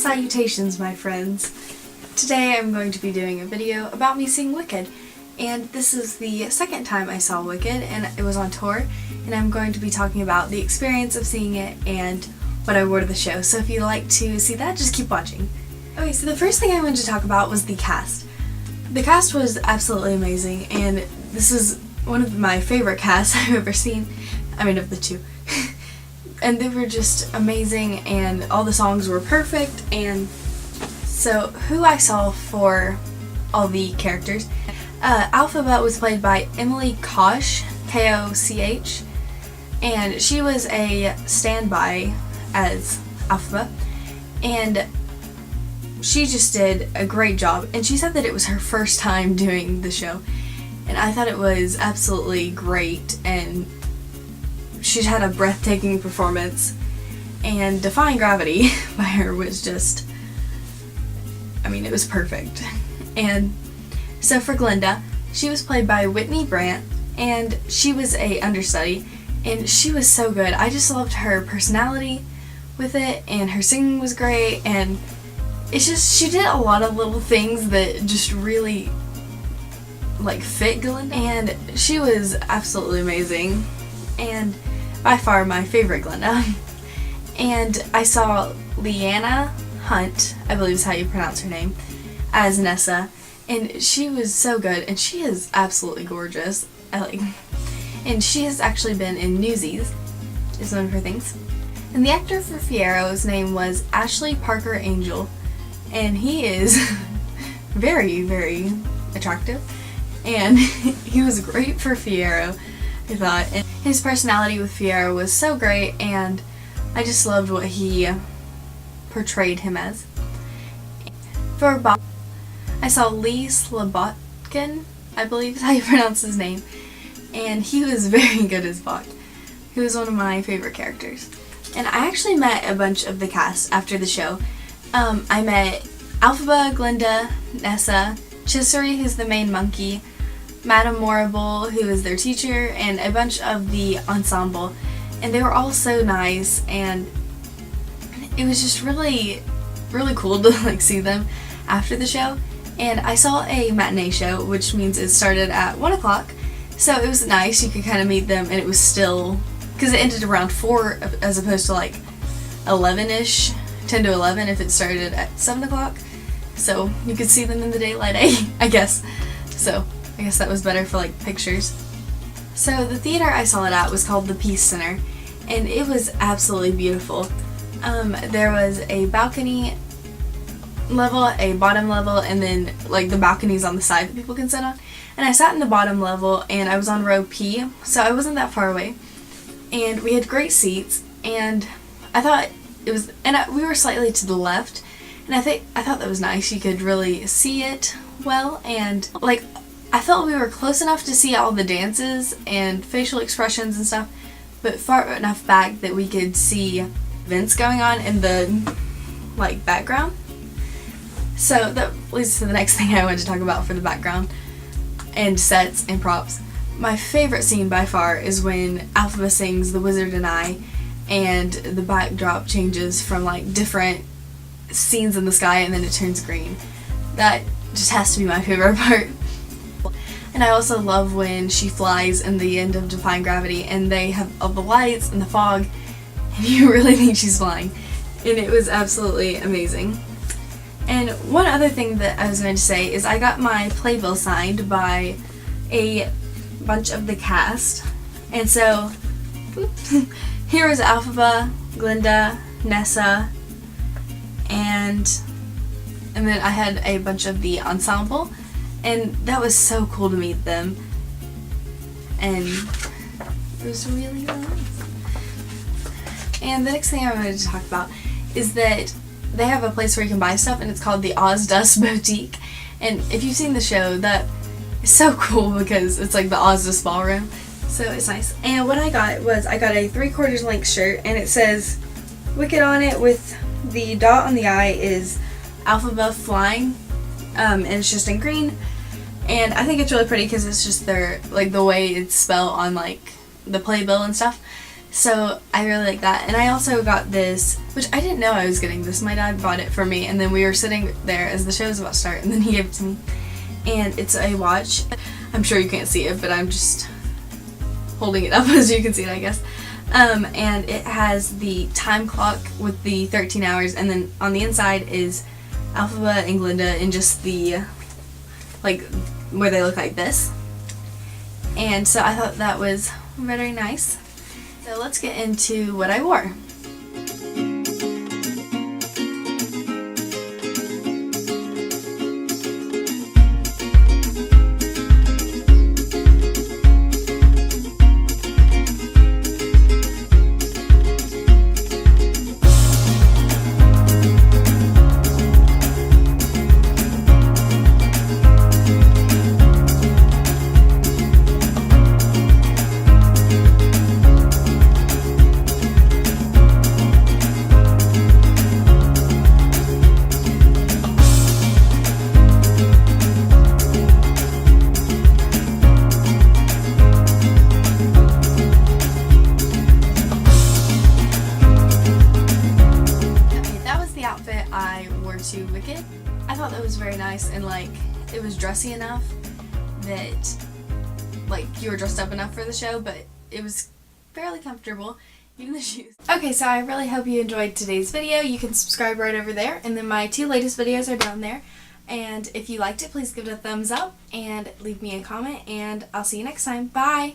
Salutations, my friends. Today I'm going to be doing a video about me seeing Wicked, and this is the second time I saw Wicked, and it was on tour, and I'm going to be talking about the experience of seeing it and what I wore to the show. So if you'd like to see that, just keep watching. Okay, so the first thing I wanted to talk about was the cast. The cast was absolutely amazing, and this is one of my favorite casts I've ever seen. I mean, of the two. And they were just amazing, and all the songs were perfect. And so who I saw for all the characters, Alphabet was played by Emily Koch, K-O-C-H, and she was a standby as Alphabet, and she just did a great job. And she said that it was her first time doing the show, and I thought it was absolutely great, and she had a breathtaking performance, and Defying Gravity by her was just, I mean, it was perfect. And so for Glinda, she was played by Whitney Brandt, and she was a understudy, and she was so good. I just loved her personality with it, and her singing was great, and it's just, she did a lot of little things that just really like fit Glinda, and she was absolutely amazing, and by far my favorite Glinda. And I saw Leanna Hunt, I believe is how you pronounce her name, as Nessa, and she was so good, and she is absolutely gorgeous. And she has actually been in Newsies, is one of her things. And the actor for Fiyero, name was Ashley Parker Angel, and he is very, very attractive, and he was great for Fiyero, I thought. And his personality with Fiyero was so great, and I just loved what he portrayed him as. For Bok, I saw Lee Slobodkin, I believe is how you pronounce his name, and he was very good as Bok. He was one of my favorite characters. And I actually met a bunch of the cast after the show. I met Alphaba, Glinda, Nessa, Chisori, who's the main monkey, Madame Morrible, who is their teacher, and a bunch of the ensemble. And they were all so nice, and it was just really, really cool to see them after the show. And I saw a matinee show, which means it started at 1 o'clock, so it was nice. You could kind of meet them, and it was still, because it ended around 4 as opposed to 11ish, 10 to 11 if it started at 7 o'clock. So you could see them in the daylight, I guess. So I guess that was better for pictures. So the theater I saw it at was called the Peace Center, and it was absolutely beautiful. There was a balcony level, a bottom level, and then the balconies on the side that people can sit on. And I sat in the bottom level, and I was on row P, so I wasn't that far away. And we had great seats, and I thought it was, and we were slightly to the left, and I thought that was nice. You could really see it well, and I felt we were close enough to see all the dances and facial expressions and stuff, but far enough back that we could see events going on in the background. So that leads to the next thing I wanted to talk about for the background and sets and props. My favorite scene by far is when Alphaba sings The Wizard and I, and the backdrop changes from different scenes in the sky, and then it turns green. That just has to be my favorite part. And I also love when she flies in the end of Defying Gravity, and they have all the lights and the fog, and you really think she's flying. And it was absolutely amazing. And one other thing that I was going to say is I got my playbill signed by a bunch of the cast. And so here is Alphaba, Glinda, Nessa, and then I had a bunch of the ensemble, and that was so cool to meet them, and it was really, really nice. And the next thing I wanted to talk about is that they have a place where you can buy stuff, and it's called the Oz Dust Boutique. And if you've seen the show, that is so cool because it's the Oz Dust Ballroom, so it's nice. And what I got was, I got a 3/4 length shirt, and it says Wicked on it, with the dot on the eye is Alphaba flying, and it's just in green. And I think it's really pretty because it's just their, the way it's spelled on the playbill and stuff. So I really like that. And I also got this, which I didn't know I was getting this. My dad bought it for me, and then we were sitting there as the show was about to start, and then he gave it to me. And it's a watch. I'm sure you can't see it, but I'm just holding it up as you can see it, I guess. And it has the time clock with the 13 hours, and then on the inside is Alphaba and Glinda in just the, like, where they look like this. And so I thought that was very nice. So let's get into what I wore. Outfit I wore to Wicked. I thought that was very nice, and like it was dressy enough that like you were dressed up enough for the show, but it was fairly comfortable, even the shoes. Okay, so I really hope you enjoyed today's video. You can subscribe right over there, and then my 2 latest videos are down there. And if you liked it, please give it a thumbs up and leave me a comment, and I'll see you next time. Bye!